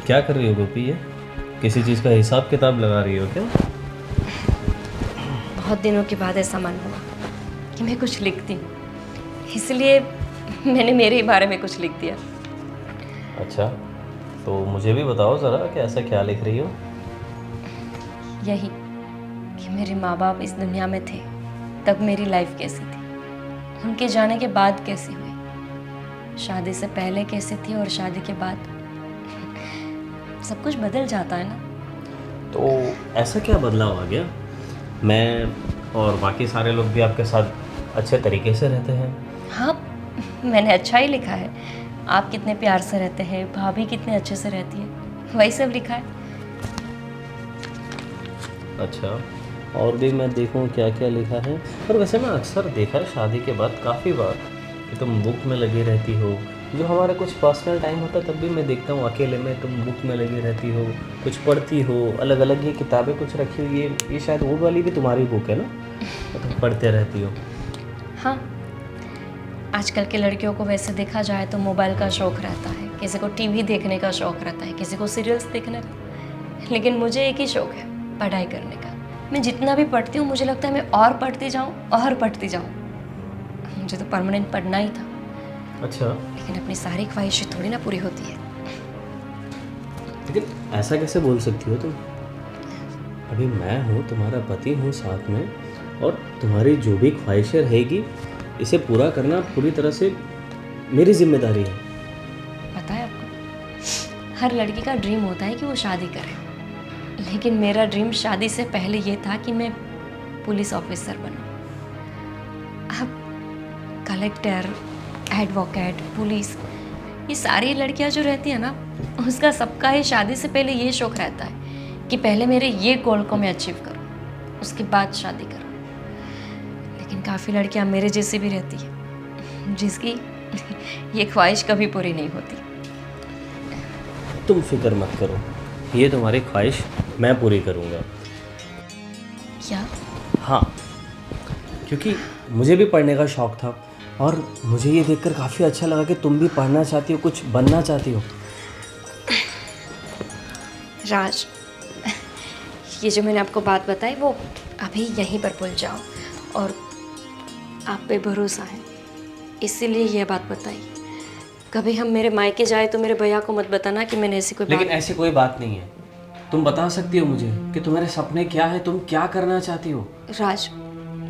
क्या कर रही हो गोपी? ये किसी चीज़ का हिसाब किताब लगा रही हो क्या? बहुत दिनों के बाद ऐसा मन हुआ कि मैं कुछ लिखती हूँ, इसलिए मैंने मेरे ही बारे में कुछ लिख दिया। अच्छा, तो मुझे भी बताओ ज़रा कि ऐसा क्या लिख रही हो? यही कि मेरे माँ बाप इस दुनिया में थे तब मेरी लाइफ कैसी थी, उनके जाने के बाद कैसी हुई, शादी से पहले कैसी थी और शादी के बाद। सब कुछ बदल जाता है ना। तो ऐसा क्या बदलाव आ गया? मैं और बाकी सारे लोग भी आपके साथ अच्छे तरीके से रहते हैं। हाँ, मैंने अच्छा ही लिखा है। आप कितने प्यार से रहते हैं, भाभी कितने अच्छे से रहती है, वही सब लिखा है। अच्छा, और भी मैं देखूं क्या क्या लिखा है। पर वैसे मैं अक्सर देखा है शादी के बाद काफ़ी बार कि तुम बुक में लगी रहती हो। जो हमारा कुछ पर्सनल टाइम होता है तब भी मैं देखता हूँ अकेले में तुम बुक में लगी रहती हो, कुछ पढ़ती हो, अलग अलग ये किताबें कुछ रखी हुई है। ये शायद वो वाली भी तुम्हारी बुक है ना, तो तुम पढ़ते रहती हो। हाँ, आजकल के लड़कियों को वैसे देखा जाए तो मोबाइल का शौक़ रहता है, किसी को टीवी देखने का शौक़ रहता है, किसी को सीरियल्स देखने का। लेकिन मुझे एक ही शौक़ है, पढ़ाई करने का। मैं जितना भी पढ़ती हूँ मुझे लगता है मैं और पढ़ती जाऊँ और पढ़ती जाऊँ। मुझे तो परमानेंट पढ़ना ही था। अच्छा, लेकिन अपनी सारी ख्वाहिशें थोड़ी ना पूरी होती है। लेकिन ऐसा कैसे बोल सकती हो तुम? अभी मैं हूँ, तुम्हारा पति हूँ साथ में, और तुम्हारी जो भी ख्वाहिशें रहेगी इसे पूरा करना पूरी तरह से मेरी जिम्मेदारी है। पता है आपको, हर लड़की का ड्रीम होता है कि वो शादी करे, लेकिन मेरा ड्रीम शादी से पहले ये था कि मैं पुलिस ऑफिसर बनूं। अब कलेक्टर, एडवोकेट, पुलिस, ये सारी लड़कियां जो रहती है ना, उसका सबका ही शादी से पहले ये शौक़ रहता है कि पहले मेरे ये गोल को मैं अचीव करूं, उसके बाद शादी करूं। लेकिन काफ़ी लड़कियां मेरे जैसी भी रहती है जिसकी ये ख्वाहिश कभी पूरी नहीं होती। तुम फिक्र मत करो, ये तुम्हारी ख्वाहिश मैं पूरी करूँगा। क्या? हाँ, क्योंकि मुझे भी पढ़ने का शौक़ था और मुझे ये देखकर काफ़ी अच्छा लगा कि तुम भी पढ़ना चाहती हो, कुछ बनना चाहती हो। राज, ये जो मैंने आपको बात बताई वो अभी यहीं पर भूल जाओ, और आप पे भरोसा है इसीलिए ये बात बताई। कभी हम मेरे मायके जाए तो मेरे भैया को मत बताना कि मैंने ऐसी कोई लेकिन ऐसी कोई बात नहीं है। तुम बता सकती हो मुझे कि तुम्हारे सपने क्या है, तुम क्या करना चाहती हो। राज,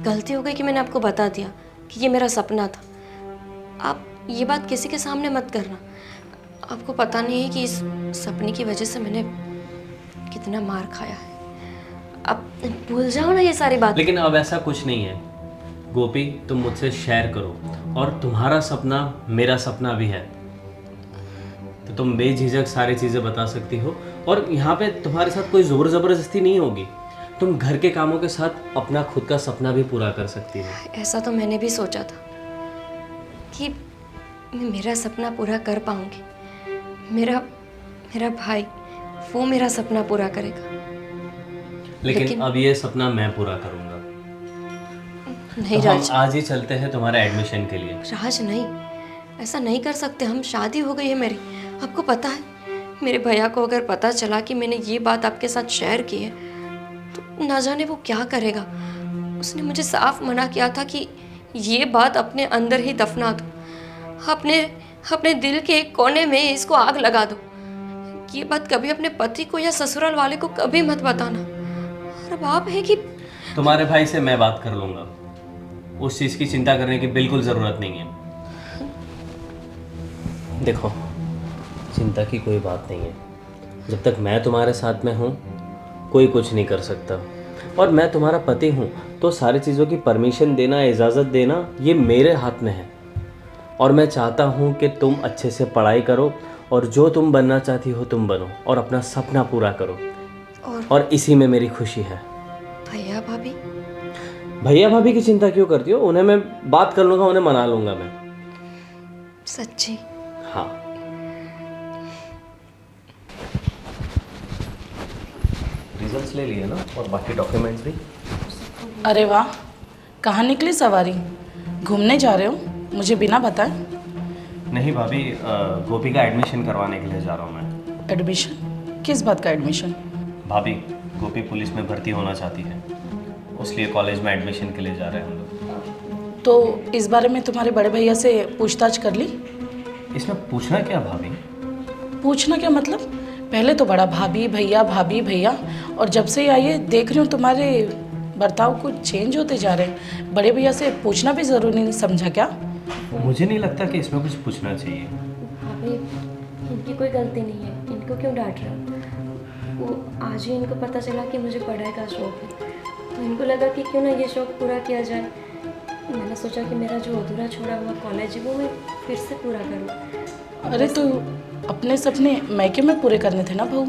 गलती हो गई कि मैंने आपको बता दिया कि ये मेरा सपना था। आप ये बात किसी के सामने मत करना। आपको पता नहीं है कि इस सपने की वजह से मैंने कितना मार खाया है। अब भूल जाओ ना ये सारी बात। लेकिन अब ऐसा कुछ नहीं है गोपी, तुम मुझसे शेयर करो, और तुम्हारा सपना मेरा सपना भी है, तो तुम बेझिझक सारी चीज़ें बता सकती हो। और यहाँ पे तुम्हारे साथ कोई ज़ोर ज़बरदस्ती नहीं होगी। तुम घर के कामों के साथ अपना खुद का सपना भी पूरा कर सकती हो। ऐसा तो मैंने भी सोचा था कि मैं मेरा सपना पूरा कर पाऊंगी। मेरा भाई वो मेरा सपना पूरा करेगा। लेकिन अब ये सपना मैं पूरा करूँगा। नहीं तो हम राज, आज ही चलते हैं तुम्हारे एडमिशन के लिए। राज नहीं, ऐसा नहीं कर सकते हम। शादी हो गई है मेरी, आपको पता है। मेरे भैया को अगर पता चला कि मैंने ये बात आपके साथ शेयर की है तो ना जाने वो क्या करेगा। उसने मुझे साफ मना किया था कि ये बात अपने अंदर ही दफना दो, अपने दिल के एक कोने में इसको आग लगा दो। ये बात कभी अपने पति को या ससुराल वाले को कभी मत बताना। और अब आप है कि तुम्हारे भाई से मैं बात कर लूँगा, उस चीज़ की चिंता करने की बिल्कुल ज़रूरत नहीं है। देखो, चिंता की कोई बात नहीं है। जब तक मैं तुम्हारे साथ में हूँ कोई कुछ नहीं कर सकता, और मैं तुम्हारा पति हूँ तो सारी चीज़ों की परमिशन देना, इजाज़त देना ये मेरे हाथ में है। और मैं चाहता हूँ कि तुम अच्छे से पढ़ाई करो और जो तुम बनना चाहती हो तुम बनो और अपना सपना पूरा करो, और इसी में मेरी खुशी है। भैया भाभी? भैया भाभी की चिंता क्यों करती हो? उन्हें मैं बात कर लूँगा, उन्हें मना लूँगा मैं। सच्ची? हाँ। रिजल्ट्स ले लिए ना, और बाकी डॉक्यूमेंट्स भी। अरे वाह, कहाँ निकली सवारी? घूमने जा रहे हो मुझे बिना बताए? नहीं भाभी, गोपी का एडमिशन करवाने के लिए जा रहा हूँ मैं। एडमिशन? किस बात का एडमिशन? भाभी, गोपी पुलिस में भर्ती होना चाहती है, उसलिए कॉलेज में एडमिशन के लिए जा रहे हैं हम लोग। तो इस बारे में तुम्हारे बड़े भैया से पूछताछ कर ली? इसमें पूछना क्या भाभी? पूछना क्या मतलब? पहले तो बड़ा भाभी भैया, और जब से आई है देख रही हूँ तुम्हारे बर्ताव कुछ चेंज होते जा रहे हैं। बड़े भैया से पूछना भी ज़रूरी नहीं समझा क्या? मुझे नहीं लगता कि इसमें कुछ पूछना चाहिए। भाभी, इनकी कोई गलती नहीं है, इनको क्यों डांट रहे हो? वो आज ही इनको पता चला कि मुझे पढ़ाई का शौक है, तो इनको लगा कि क्यों ना ये शौक पूरा किया जाए। मैंने सोचा कि मेरा जो अधूरा छोड़ा हुआ कॉलेज है वो मैं फिर से पूरा करूँ। अरे तो अपने सपने मैके में पूरे करने थे ना बहू।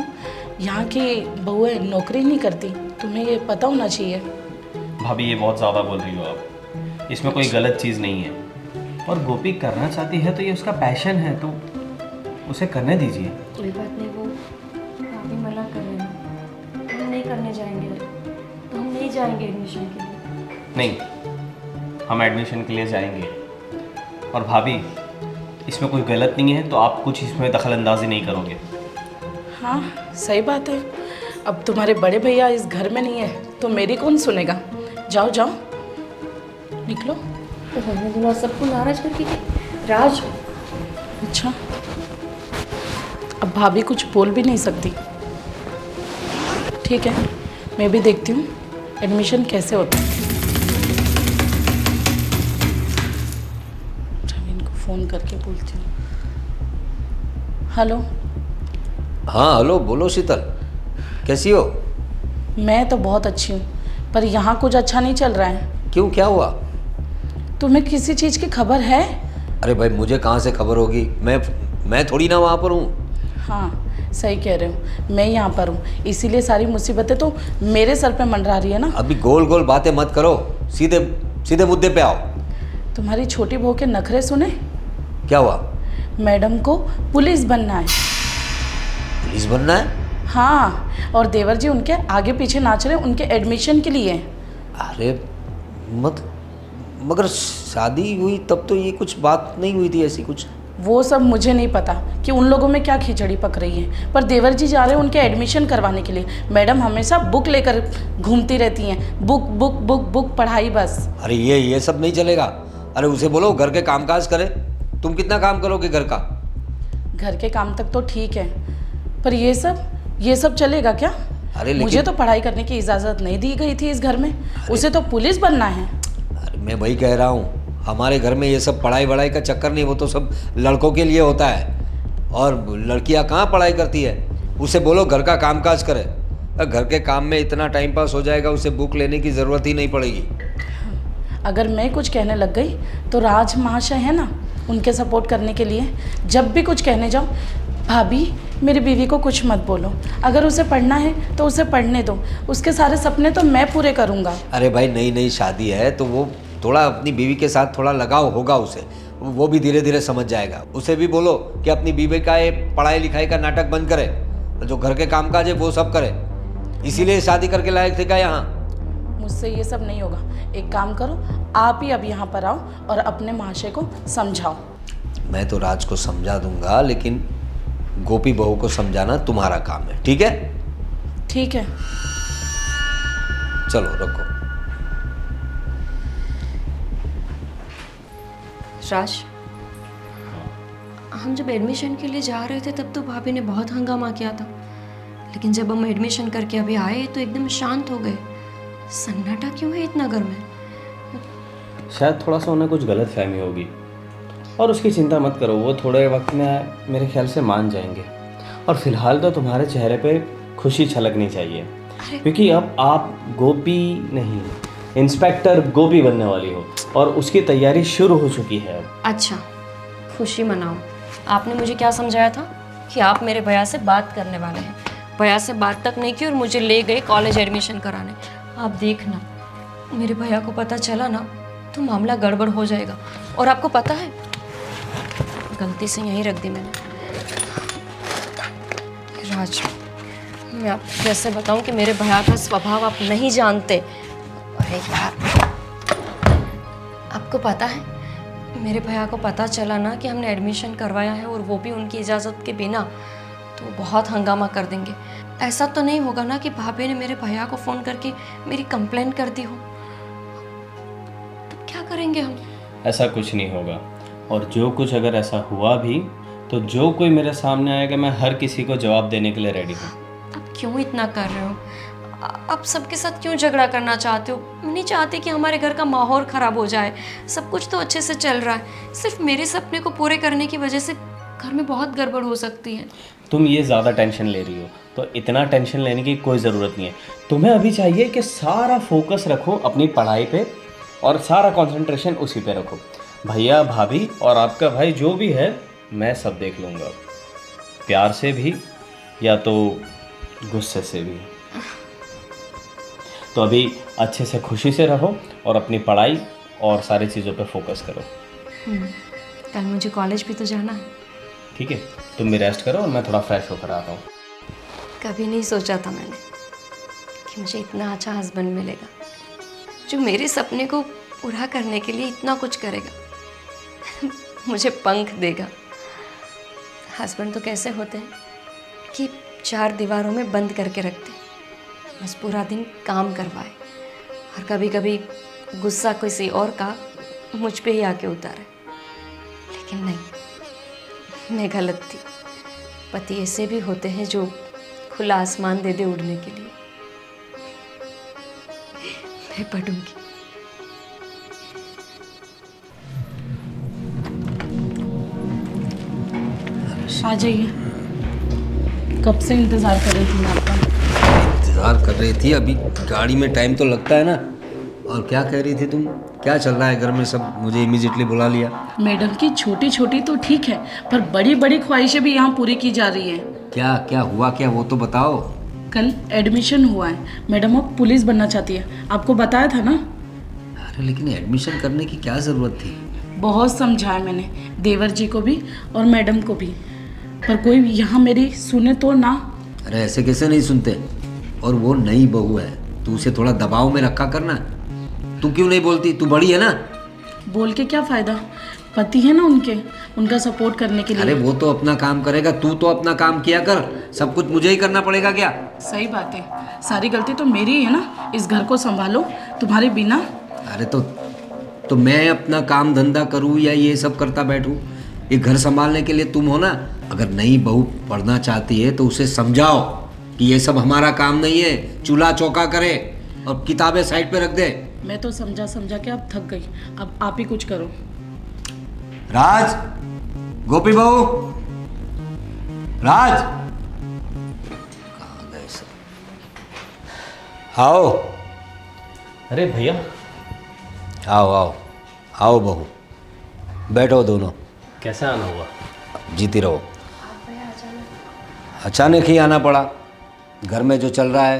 यहाँ की बहुएं नौकरी नहीं करती, तुम्हें ये पता होना चाहिए। भाभी, ये बहुत ज़्यादा बोल रही हो आप, इसमें कोई गलत चीज़ नहीं है। और गोपी करना चाहती है तो ये उसका पैशन है, तो उसे करने दीजिए। कोई बात नहीं, वो काफ़ी मना कर रहे हैं, हम नहीं करने जाएंगे, तो हम नहीं जाएंगे एडमिशन के लिए। नहीं, हम एडमिशन के लिए जाएंगे। और भाभी, इसमें कोई गलत नहीं है, तो आप कुछ इसमें दखल अंदाजी नहीं करोगे। हाँ सही बात है। अब तुम्हारे बड़े भैया इस घर में नहीं है तो मेरी कौन सुनेगा? जाओ जाओ निकलो। तो हमने बोला सबको नाराज करके कि राज। अच्छा, अब भाभी कुछ बोल भी नहीं सकती। ठीक है, मैं भी देखती हूँ एडमिशन कैसे होता है। प्रवीण को फ़ोन करके बोलती हूँ। हेलो। हाँ हेलो, बोलो शीतल, कैसी हो? मैं तो बहुत अच्छी हूँ, पर यहाँ कुछ अच्छा नहीं चल रहा है। क्यों, क्या हुआ? तुम्हें किसी चीज़ की खबर है? अरे भाई, मुझे कहाँ से खबर होगी? मैं थोड़ी ना वहाँ पर हूँ। हाँ सही कह रहे हो, मैं यहाँ पर हूँ, इसीलिए सारी मुसीबतें तो मेरे सर पे मंडरा रही है ना। अभी गोल गोल बातें मत करो, सीधे सीधे मुद्दे पे आओ। तुम्हारी छोटी बहू के नखरे सुने? क्या हुआ? मैडम को पुलिस बनना है। पुलिस बनना है? हाँ, और देवर जी उनके आगे पीछे नाच रहे उनके एडमिशन के लिए। अरे मगर शादी हुई तब तो ये कुछ बात नहीं हुई थी ऐसी कुछ। वो सब मुझे नहीं पता कि उन लोगों में क्या खिचड़ी पक रही है, पर देवर जी जा रहे हैं उनके एडमिशन करवाने के लिए। मैडम हमेशा बुक लेकर घूमती रहती हैं, बुक बुक बुक बुक पढ़ाई बस। अरे ये सब नहीं चलेगा। अरे उसे बोलो घर के कामकाज करे। तुम कितना काम करोगे घर का? घर के काम तक तो ठीक है, पर ये सब चलेगा क्या? अरे मुझे तो पढ़ाई करने की इजाज़त नहीं दी गई थी इस घर में, उसे तो पुलिस बनना है। अरे मैं वही कह रहा हूँ, हमारे घर में ये सब पढ़ाई वढ़ाई का चक्कर नहीं, वो तो सब लड़कों के लिए होता है। और लड़कियाँ कहाँ पढ़ाई करती है? उसे बोलो घर का कामकाज करे, और घर के काम में इतना टाइम पास हो जाएगा, उसे बुक लेने की ज़रूरत ही नहीं पड़ेगी। अगर मैं कुछ कहने लग गई तो राज महाशय है ना, उनके सपोर्ट करने के लिए जब भी कुछ कहने जाओ, भाभी मेरी बीवी को कुछ मत बोलो, अगर उसे पढ़ना है तो उसे पढ़ने दो, उसके सारे सपने तो मैं पूरे करूँगा। अरे भाई, नई नई शादी है तो वो थोड़ा अपनी बीवी के साथ थोड़ा लगाव होगा उसे, वो भी धीरे धीरे समझ जाएगा। उसे भी बोलो कि अपनी बीवी का ये पढ़ाई लिखाई का नाटक बंद करे, जो घर के कामकाज है वो सब करे। इसीलिए शादी करके लायक थे क्या यहाँ? मुझसे ये सब नहीं होगा। एक काम करो, आप ही अब यहाँ पर आओ और अपने महाशय को समझाओ। मैं तो राज को समझा दूंगा, लेकिन गोपी बहू को समझाना तुम्हारा काम है, ठीक है? ठीक है। चलो रखो। राज, हम जब एडमिशन के लिए जा रहे थे तब तो भाभी ने बहुत हंगामा किया था, लेकिन जब हम एडमिशन करके अभी आए तो एकदम शांत हो गए। सन्नाटा क्यों है इतना घर में? शायद थोड़ा सा उन्हें कुछ गलत फहमी होगी, और उसकी चिंता मत करो, वो थोड़े वक्त में मेरे ख्याल से मान जाएंगे। और फिलहाल तो तुम्हारे चेहरे पे खुशी छलकनी चाहिए, क्योंकि अब आप गोपी नहीं, इंस्पेक्टर गोपी बनने वाली हो, और उसकी तैयारी शुरू हो चुकी है अब। अच्छा, खुशी मनाओ। आपने मुझे क्या समझाया था कि आप मेरे भैया से बात करने वाले हैं? भैया से बात तक नहीं की और मुझे ले गए कॉलेज एडमिशन कराने। आप देखना, मेरे भैया को पता चला ना तो मामला गड़बड़ हो जाएगा। और आपको पता है, गलती से यहीं रख दी मैंने। राज, मैं आपको कैसे बताऊं कि मेरे भैया का स्वभाव आप नहीं जानते। अरे यार, आपको पता है, मेरे भैया को पता चला ना कि हमने एडमिशन करवाया है और वो भी उनकी इजाज़त के बिना, तो बहुत हंगामा कर देंगे। ऐसा तो नहीं होगा ना कि भाभी ने मेरे भैया को फ़ोन करके मेरी कंप्लेंट कर दी हो? तो क्या करेंगे हम? ऐसा कुछ नहीं होगा, और जो कुछ अगर ऐसा हुआ भी तो जो कोई मेरे सामने आएगा मैं हर किसी को जवाब देने के लिए रेडी हूँ। अब क्यों इतना कर रहे हो? आप सबके साथ क्यों झगड़ा करना चाहते हो? मैं नहीं चाहती कि हमारे घर का माहौल ख़राब हो जाए। सब कुछ तो अच्छे से चल रहा है, सिर्फ मेरे सपने को पूरे करने की वजह से घर में बहुत गड़बड़ हो सकती है। तुम ये ज़्यादा टेंशन ले रही हो, तो इतना टेंशन लेने की कोई ज़रूरत नहीं है। तुम्हें अभी चाहिए कि सारा फोकस रखो अपनी पढ़ाई पे और सारा कंसंट्रेशन उसी पे रखो। भैया भाभी और आपका भाई जो भी है मैं सब देख लूँगा, प्यार से भी या तो गुस्से से भी। तो अभी अच्छे से खुशी से रहो और अपनी पढ़ाई और सारी चीज़ों पे फोकस करो। कल मुझे कॉलेज भी तो जाना है। ठीक है, तुम भी रेस्ट करो और मैं थोड़ा फ्रेश होकर आता हूँ। कभी नहीं सोचा था मैंने कि मुझे इतना अच्छा हस्बैंड मिलेगा जो मेरे सपने को पूरा करने के लिए इतना कुछ करेगा। मुझे पंख देगा। हस्बैंड तो कैसे होते हैं कि 4 दीवारों में बंद करके रखते हैं, बस पूरा दिन काम करवाए, और कभी कभी गुस्सा किसी और का मुझ पे ही आके उतारे। लेकिन नहीं, मैं गलत थी। पति ऐसे भी होते हैं जो खुला आसमान दे दे उड़ने के लिए। मैं पढ़ूंगी। आ जाइए, कब से इंतज़ार कर रही थी मैं आपका। इंतज़ार कर रही थी? अभी गाड़ी में टाइम तो लगता है ना। और क्या कह रही थी तुम? क्या चल रहा है घर में सब? मुझे इमीडिएटली बुला लिया। मैडम की छोटी छोटी तो ठीक है, पर बड़ी बड़ी ख्वाहिशें भी यहाँ पूरी की जा रही है। क्या क्या हुआ, क्या वो तो बताओ। कल एडमिशन हुआ है, मैडम अब पुलिस बनना चाहती है, आपको बताया था ना। अरे लेकिन एडमिशन करने की क्या ज़रूरत थी? बहुत समझाया मैंने देवर जी को भी और मैडम को भी, पर कोई यहाँ मेरी सुने तो ना। अरे ऐसे कैसे नहीं सुनते? और वो नई बहू है, तू उसे थोड़ा दबाव में रखा करना। तू क्यों नहीं बोलती? तू बड़ी है ना। बोल के क्या फ़ायदा, पति है ना उनके, उनका सपोर्ट करने के लिए। अरे वो तो अपना काम करेगा, तू तो अपना काम किया कर। सब कुछ मुझे ही करना पड़ेगा क्या? सही बात है, सारी गलती तो मेरी ही है ना। इस घर को संभालो तुम्हारे बिना। अरे तो मैं अपना काम धंधा करूँ या ये सब करता बैठूँ? ये घर संभालने के लिए तुम हो ना। अगर नई बहू पढ़ना चाहती है तो उसे समझाओ कि ये सब हमारा काम नहीं है, चूल्हा चौका करे और किताबें साइड पे रख दे। मैं तो समझा के अब थक गई, अब आप ही कुछ करो। राज, गोपी बहू, राज, कहाँ गए सब? आओ। अरे भैया, आओ आओ आओ बहू, बैठो दोनों। कैसे आना हुआ? जीती रहो। अचानक ही आना पड़ा। घर में जो चल रहा है,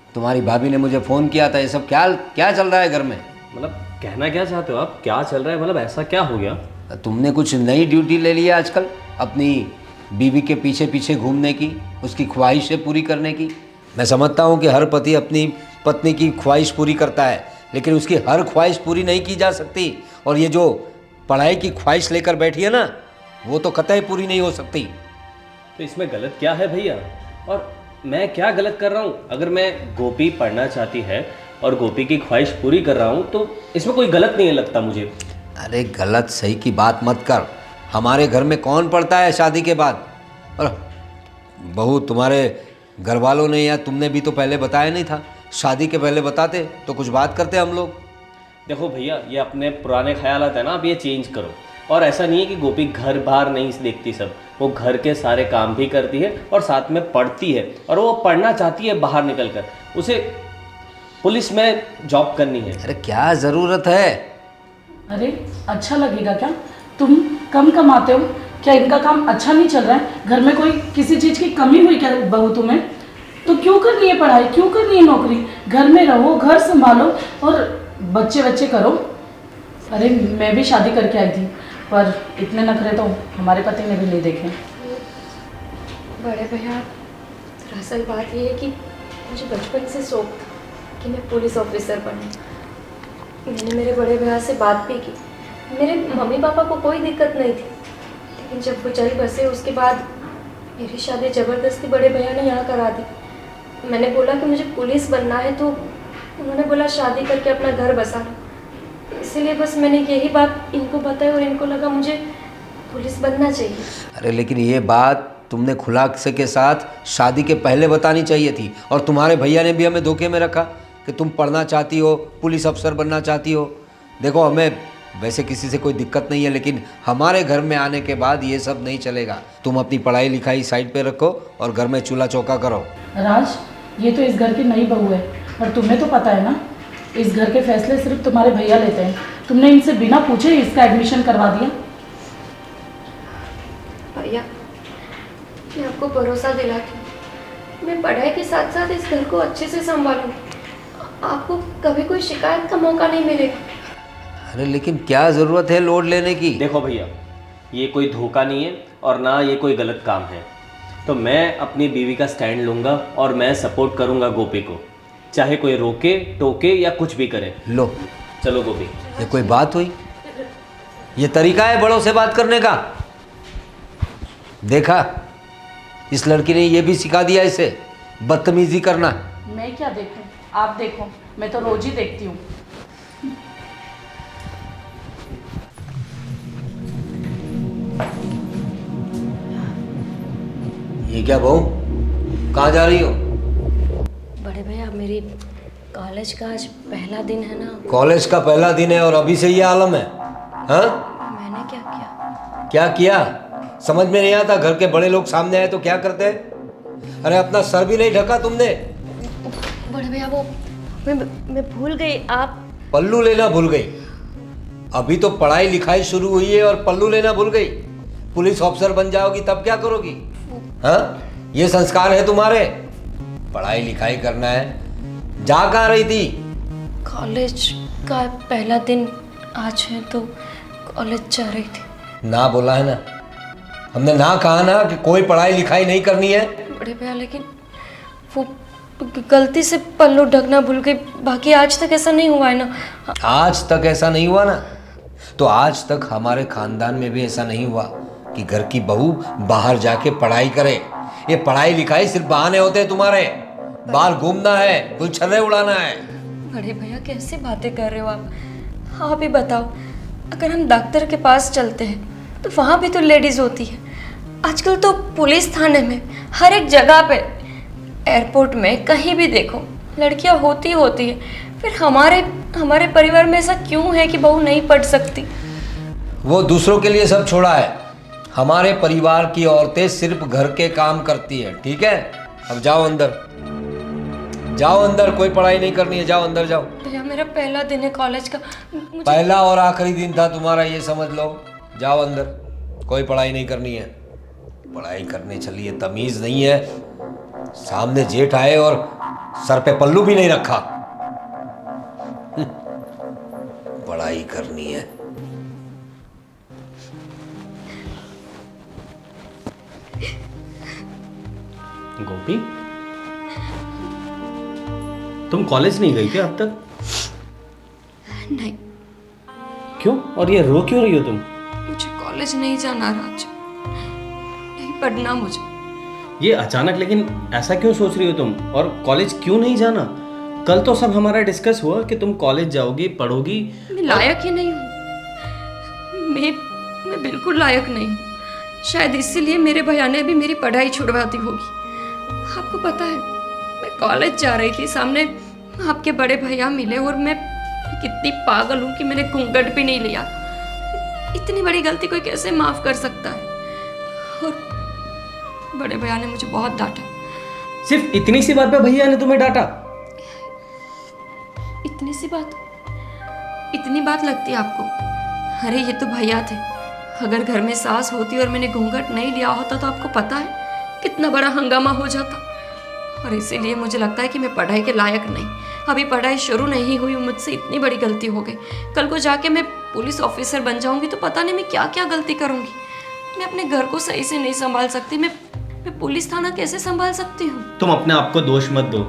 तुम्हारी भाभी ने मुझे फ़ोन किया था, ये सब क्या क्या चल रहा है घर में? मतलब कहना क्या चाहते हो आप? क्या चल रहा है? मतलब ऐसा क्या हो गया? तुमने कुछ नई ड्यूटी ले ली है आजकल, अपनी बीवी के पीछे पीछे घूमने की, उसकी ख्वाहिशें पूरी करने की। मैं समझता हूँ कि हर पति अपनी पत्नी की ख्वाहिश पूरी करता है, लेकिन उसकी हर ख्वाहिश पूरी नहीं की जा सकती। और ये जो पढ़ाई की ख्वाहिश लेकर बैठी है ना, वो तो कतई पूरी नहीं हो सकती। तो इसमें गलत क्या है भैया? और मैं क्या गलत कर रहा हूँ? अगर मैं गोपी पढ़ना चाहती है और गोपी की ख्वाहिश पूरी कर रहा हूँ तो इसमें कोई गलत नहीं है लगता मुझे। अरे गलत सही की बात मत कर। हमारे घर में कौन पढ़ता है शादी के बाद? और बहू, तुम्हारे घर वालों ने या तुमने भी तो पहले बताया नहीं था। शादी के पहले बताते तो कुछ बात करते हम लोग। देखो भैया, ये अपने पुराने ख्यालात है ना, आप ये चेंज करो। और ऐसा नहीं है कि गोपी घर बाहर नहीं देखती, सब वो घर के सारे काम भी करती है और साथ में पढ़ती है। और वो पढ़ना चाहती है बाहर निकल कर, उसे पुलिस में जॉब करनी है। अरे क्या ज़रूरत है? अरे अच्छा लगेगा क्या? तुम कम कमाते हो, क्या इनका काम अच्छा नहीं चल रहा है? घर में कोई किसी चीज़ की कमी हुई क्या बहू तुम्हें? तो क्यों करनी है पढ़ाई, क्यों करनी है नौकरी? घर में रहो, घर संभालो और बच्चे करो। अरे मैं भी शादी करके आई थी, पर इतने नखरे तो हमारे पति ने भी नहीं देखे। बड़े भैया, दरअसल बात ये है कि मुझे बचपन से शौक था कि मैं पुलिस ऑफिसर बनूं। मैंने मेरे बड़े भैया से बात भी की। मेरे मम्मी पापा को कोई दिक्कत नहीं थी, लेकिन जब वो चल बसे उसके बाद मेरी शादी ज़बरदस्ती बड़े भैया ने यहाँ करा दी। मैंने बोला कि मुझे पुलिस बनना है, तो उन्होंने बोला शादी करके अपना घर बसा लो। इसीलिए बस मैंने यही बात इनको बताई और इनको लगा मुझे पुलिस बनना चाहिए। अरे लेकिन ये बात तुमने खुलासे के साथ शादी के पहले बतानी चाहिए थी। और तुम्हारे भैया ने भी हमें धोखे में रखा कि तुम पढ़ना चाहती हो, पुलिस अफसर बनना चाहती हो। देखो, हमें वैसे किसी से कोई दिक्कत नहीं है, लेकिन हमारे घर में आने के बाद ये सब नहीं चलेगा। तुम अपनी पढ़ाई लिखाई साइड पे रखो और घर में चूल्हा चौका करो। राज, ये तो इस घर की नई बहू है और तुम्हें तो पता है ना, इस घर के फैसले सिर्फ तुम्हारे भैया लेते हैं। तुमने इनसे बिना पूछे इसका एडमिशन करवा दिया। भैया, मैं आपको भरोसा दिलाती हूँ, मैं पढ़ाई के साथ साथ इस घर को अच्छे से संभालूंगी। आपको कभी कोई शिकायत का मौका नहीं मिलेगा। अरे लेकिन क्या ज़रूरत है लोड लेने की? देखो भैया, ये कोई धोखा नहीं है और ना ये कोई गलत काम है। तो मैं अपनी बीवी का स्टैंड लूँगा और मैं सपोर्ट करूँगा गोपी को, चाहे कोई रोके टोके या कुछ भी करे। लो, चलो गोपी। ये कोई बात हुई? ये तरीका है बड़ों से बात करने का? देखा, इस लड़की ने ये भी सिखा दिया इसे बदतमीजी करना। मैं क्या देखूं, आप देखो, मैं तो रोज ही देखती हूँ। ये क्या बहू, कहाँ जा रही हो? बड़े भैया, मेरी कॉलेज का आज पहला दिन है ना। कॉलेज का पहला दिन है और अभी से ये आलम है? हाँ, मैंने क्या किया? क्या किया समझ में नहीं आता। घर के बड़े लोग सामने आए तो क्या करते हैं? अरे अपना सर भी नहीं ढका तुमने। बड़े भैया, वो मैं भूल गई। आप पल्लू लेना भूल गई? अभी तो पढ़ाई लिखाई शुरू हुई है और पल्लू लेना भूल गई? पुलिस ऑफिसर बन जाओगी तब क्या करोगी? हाँ, ये संस्कार है तुम्हारे? पढ़ाई लिखाई करना है। जा कहाँ रही थी? कॉलेज का पहला दिन आज है तो कॉलेज जा रही थी। ना बोला है ना, हमने ना कहा ना कि कोई पढ़ाई लिखाई नहीं करनी है। बड़े भैया, लेकिन वो गलती से पल्लू ढकना भूल गई। बाकी आज तक ऐसा नहीं हुआ है ना। आज तक ऐसा नहीं हुआ ना, तो आज तक हमारे खानदान में भी ऐसा नहीं हुआ कि घर की बहू बाहर जाके पढ़ाई करे। ये पढ़ाई लिखाई सिर्फ बहाने होते हैं तुम्हारे। बाहर घूमना है, गुलछर्रे उड़ाना है। बड़े भैया, कैसे बातें कर रहे हो आप? आप ही बताओ, अगर हम डॉक्टर के पास चलते हैं तो वहाँ भी तो लेडीज़ होती है। आजकल तो पुलिस थाने में, हर एक जगह पे, एयरपोर्ट में, कहीं भी देखो लड़कियाँ होती है। फिर हमारे परिवार में ऐसा क्यों है कि बहू नहीं पढ़ सकती? वो दूसरों के लिए सब छोड़ा है। हमारे परिवार की औरतें सिर्फ घर के काम करती है, ठीक है? अब जाओ अंदर, जाओ अंदर, कोई पढ़ाई नहीं करनी है। जाओ अंदर जाओ। भैया, मेरा पहला दिन है कॉलेज का। पहला और आखिरी दिन था तुम्हारा, ये समझ लो। जाओ अंदर, कोई पढ़ाई नहीं करनी है। पढ़ाई करने चलिए, तमीज नहीं है। सामने जेठ आए और सर पे पल्लू भी नहीं रखा। पढ़ाई करनी है। गोपी, तुम कॉलेज नहीं गई क्या अब तक? नहीं, क्यों? और ये रो क्यों रही हो तुम? मुझे कॉलेज नहीं जाना राज, नहीं पढ़ना मुझे। ये अचानक लेकिन ऐसा क्यों सोच रही हो तुम? और कॉलेज क्यों नहीं जाना? कल तो सब हमारा डिस्कस हुआ कि तुम कॉलेज जाओगी, पढ़ोगी। मैं लायक ही नहीं हूँ। मैं बिल्कुल लायक नहीं हूँ। शायद इसीलिए मेरे भैया ने भी मेरी पढ़ाई छुड़वा दी होगी। आपको पता है, मैं कॉलेज जा रही थी, सामने आपके बड़े भैया मिले और मैं कितनी पागल हूँ कि मैंने घूंघट भी नहीं लिया। इतनी बड़ी गलती कोई कैसे माफ कर सकता है? और बड़े भैया ने मुझे बहुत डांटा। सिर्फ इतनी सी बात पे भैया ने तुम्हें डांटा? इतनी सी बात? इतनी बात लगती है आपको? अरे ये तो भैया थे। अगर घर में सास होती और मैंने घूंघट नहीं लिया होता तो आपको पता है कितना बड़ा हंगामा हो जाता। और इसीलिए मुझे लगता है कि मैं पढ़ाई के लायक नहीं। अभी पढ़ाई शुरू नहीं हुई, मुझसे इतनी बड़ी गलती हो गई। कल को जाके मैं पुलिस ऑफिसर बन जाऊंगी तो पता नहीं मैं क्या क्या गलती करूंगी। मैं अपने घर को सही से नहीं संभाल सकती। मैं पुलिस थाना कैसे संभाल सकती हूँ? तुम अपने आप को दोष मत दो,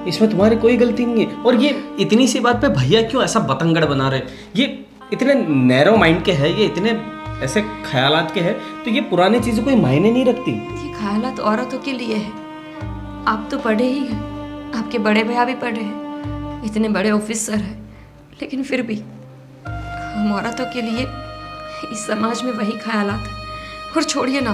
इसमें तुम्हारी कोई गलती नहीं है। और ये इतनी सी बात पे भैया क्यों ऐसा बतंगड़ बना रहे? ये इतने नैरो माइंड के हैं, ये इतने ऐसे ख्यालात के हैं, तो ये पुरानी चीज़ें कोई मायने नहीं रखती। ये ख्यालात औरतों के लिए है। आप तो पढ़े ही हैं, आपके बड़े भैया भी पढ़े हैं, इतने बड़े ऑफिसर हैं, लेकिन फिर भी हम औरतों के लिए इस समाज में वही ख्यालात हैं। और छोड़िए ना,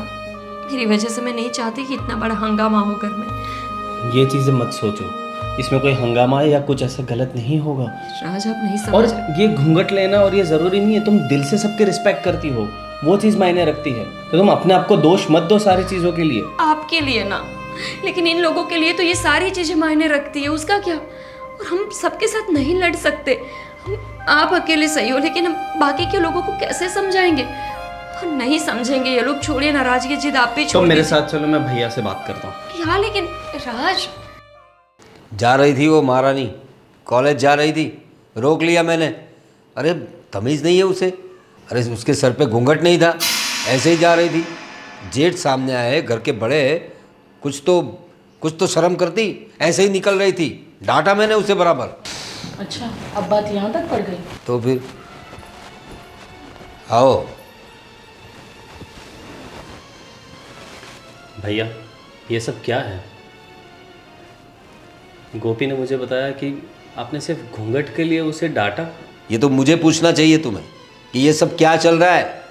मेरी वजह से मैं नहीं चाहती कि इतना बड़ा हंगामा हो घर में। ये चीज़ें मत सोचो, इसमें कोई हंगामा या कुछ ऐसा गलत नहीं होगा। राज, आप नहीं और समझ रहे। ये घूंघट लेना और ये ज़रूरी नहीं है तुम दिल से सबके रिस्पेक्ट करती हो, वो चीज़ मायने रखती है। तो तुम अपने आप को दोष मत दो सारी चीज़ों के लिए। आपके लिए ना, लेकिन इन लोगों के लिए तो ये सारी चीजें मायने रखती है। उसका क्या? और हम सबके साथ नहीं लड़ सकते। आप अकेले सही हो, लेकिन हम बाकी के लोगों को कैसे समझाएंगे? और नहीं समझेंगे ये लोग। छोड़िए ना राज, ये जिद आप भी तो छोड़ मेरे दीजिए। साथ चलो, मैं भैया से बात करता हूँ। क्या? लेकिन राज, जा रही थी वो महारानी, कॉलेज जा रही थी, रोक लिया मैंने। अरे तमीज़ नहीं है उसे, अरे उसके सर पे घूंघट नहीं था, ऐसे ही जा रही थी। जेठ सामने आए, घर के बड़े, कुछ तो शर्म करती, ऐसे ही निकल रही थी। डांटा मैंने उसे बराबर। अच्छा, अब बात यहाँ तक पड़ गई। तो फिर आओ। भैया, ये सब क्या है? गोपी ने मुझे बताया कि आपने सिर्फ घूंघट के लिए उसे डांटा। ये तो मुझे पूछना चाहिए तुम्हें कि ये सब क्या चल रहा है।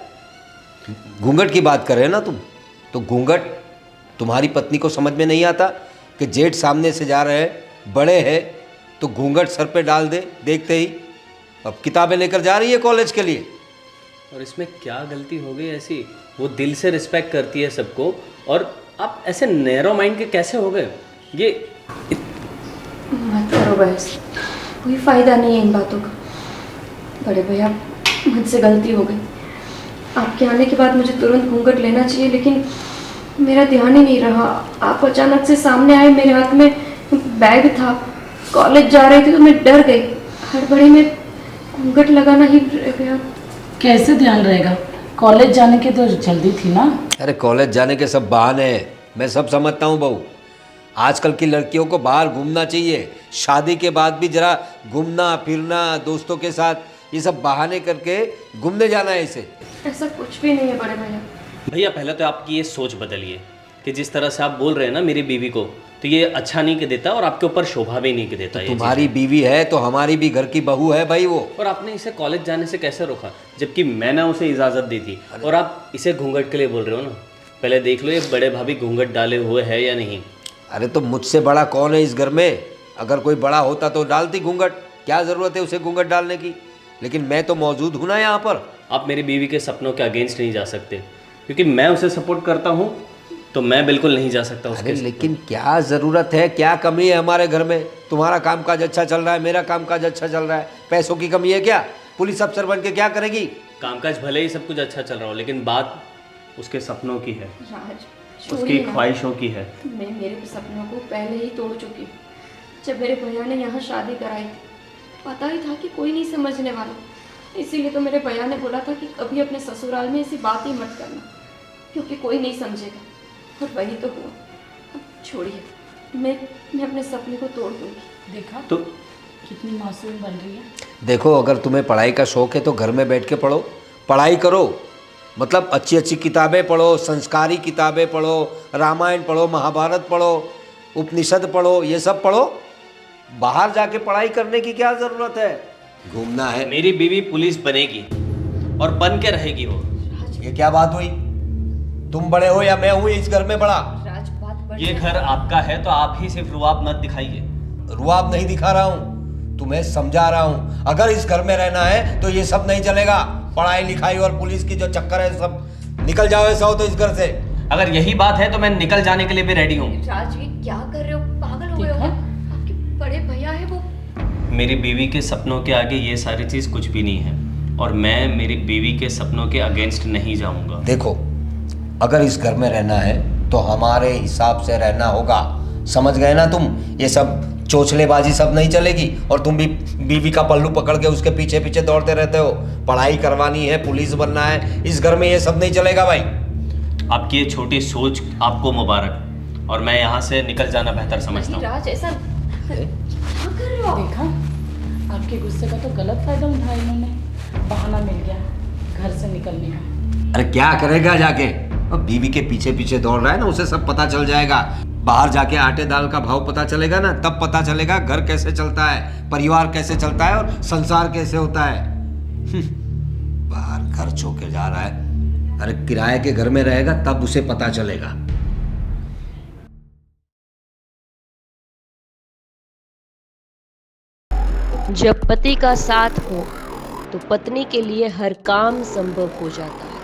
घूंघट की बात कर रहे हैं ना तुम, तो घूंघट तुम्हारी पत्नी को समझ में नहीं आता कि जेठ सामने से जा रहे हैं, बड़े हैं, तो घूंघट सर पे डाल दे देखते ही। अब किताबें लेकर जा रही है कॉलेज के लिए। और इसमें क्या गलती हो गई ऐसी? वो दिल से रिस्पेक्ट करती है सबको, और आप ऐसे नैरो माइंड के कैसे हो गए? ये मत करो बहस, कोई फायदा नहीं है इन बातों का। बड़े भैया, मुझसे गलती हो गई। आपके आने के बाद मुझे तुरंत घूंघट लेना चाहिए, लेकिन मेरा ध्यान ही नहीं रहा। आप अचानक से सामने आए, मेरे हाथ में बैग था, कॉलेज जा रही थी तो मैं डर गई। हड़बड़ी में घूंघट लगाना ही रह गया। कैसे ध्यान रहेगा? कॉलेज जाने की तो जल्दी थी ना। अरे कॉलेज जाने के सब बहाने हैं, मैं सब समझता हूँ बहू। आजकल की लड़कियों को बाहर घूमना चाहिए, शादी के बाद भी जरा घूमना फिरना, दोस्तों के साथ, ये सब बहाने करके घूमने जाना है इसे। ऐसा कुछ भी नहीं है बड़े भैया। भैया, पहले तो आपकी ये सोच बदलिए कि जिस तरह से आप बोल रहे हैं ना मेरी बीवी को, तो ये अच्छा नहीं कि देता और आपके ऊपर शोभा भी नहीं कि देता। ये तुम्हारी बीवी है तो हमारी भी घर की बहू है भाई वो। और आपने इसे कॉलेज जाने से कैसे रोका, जबकि मैंने उसे इजाज़त दी थी? और आप इसे घूंघट के लिए बोल रहे हो ना? पहले देख लो ये बड़े भाभी घूंघट डाले हुए है या नहीं। अरे तो मुझसे बड़ा कौन है इस घर में? अगर कोई बड़ा होता तो डालती घूंघट, क्या ज़रूरत है उसे घूंघट डालने की? लेकिन मैं तो मौजूद हूँ ना यहाँ पर। आप मेरी बीवी के सपनों के अगेंस्ट नहीं जा सकते, क्योंकि मैं उसे सपोर्ट करता हूँ, तो मैं बिल्कुल नहीं जा सकता उसके। अरे लेकिन क्या ज़रूरत है, क्या कमी है हमारे घर में? तुम्हारा कामकाज अच्छा चल रहा है, मेरा कामकाज अच्छा चल रहा है, पैसों की कमी है क्या? पुलिस अफसर बन के क्या करेगी? कामकाज भले ही सब कुछ अच्छा चल रहा हो, लेकिन बात उसके सपनों की है, राज, उसकी छोड़िए ना। ख्वाहिशों की है। मैं मेरे सपनों को पहले ही तोड़ चुकी हूँ। जब मेरे भैया ने यहाँ शादी कराई थी, पता ही था कि कोई नहीं समझने वाला। इसीलिए तो मेरे भैया ने बोला था कि कभी अपने ससुराल में ऐसी बात ही मत करना, क्योंकि कोई नहीं समझेगा। और वही तो हुआ। अब छोड़िए, मैं अपने सपने को तोड़ दूँगी। देखा तो कितनी मासूम बन रही है। देखो, अगर तुम्हें पढ़ाई का शौक़ है तो घर में बैठ के पढ़ो, पढ़ाई करो, मतलब अच्छी अच्छी किताबें पढ़ो, संस्कारी किताबें पढ़ो, रामायण पढ़ो, महाभारत पढ़ो, उपनिषद पढ़ो, ये सब पढ़ो। बाहर जाके पढ़ाई करने की क्या ज़रूरत है? घूमना है। मेरी बीवी पुलिस बनेगी और बन के रहेगी वो। ये क्या बात हुई? तुम बड़े हो या मैं हूँ इस घर में बड़ा? राज, बात बढ़ ये घर आपका है तो आप ही सिर्फ रुआब मत दिखाइए। रुआब नहीं दिखा रहा हूँ, तुम्हें समझा रहा हूँ। अगर इस घर में रहना है तो ये सब नहीं चलेगा। पढ़ाई लिखाई और पुलिस की जो चक्कर है, सब निकल जाओ ऐसा हो तो इस घर से। अगर यही बात है तो मैं निकल जाने के लिए भी रेडी हूँ। राज, ये क्या कर रहे हो? पागल हो गए हो? आपके बड़े भैया है वो। मेरी बीवी के सपनों के आगे ये सारी चीज़ कुछ भी नहीं है, और मैं मेरी बीवी के सपनों के अगेंस्ट नहीं जाऊंगा। देखो, अगर इस घर में रहना है तो हमारे हिसाब से रहना होगा, समझ गए ना तुम? ये सब चोचलेबाजी सब नहीं चलेगी। और तुम भी बीवी का पल्लू पकड़ के उसके पीछे पीछे दौड़ते रहते हो। पढ़ाई करवानी है, पुलिस बनना है, इस घर में ये सब नहीं चलेगा भाई। आपकी ये छोटी सोच आपको मुबारक, और मैं यहाँ से निकल जाना बेहतर समझता हूँ। राज, ऐसा क्या कर रहे हो आप? देखा, आपके गुस्से का तो गलत फायदा उठाया इन्होंने। बहाना मिल गया घर से निकलने का। अरे क्या करेगा जाके? अब बीवी के पीछे पीछे दौड़ रहा है ना, उसे सब पता चल जाएगा। बाहर जाके आटे दाल का भाव पता चलेगा ना, तब पता चलेगा घर कैसे चलता है, परिवार कैसे चलता है और संसार कैसे होता है। बाहर घर छोड़ के जा रहा है, अरे किराए के घर में रहेगा तब उसे पता चलेगा। जब पति का साथ हो तो पत्नी के लिए हर काम संभव हो जाता है।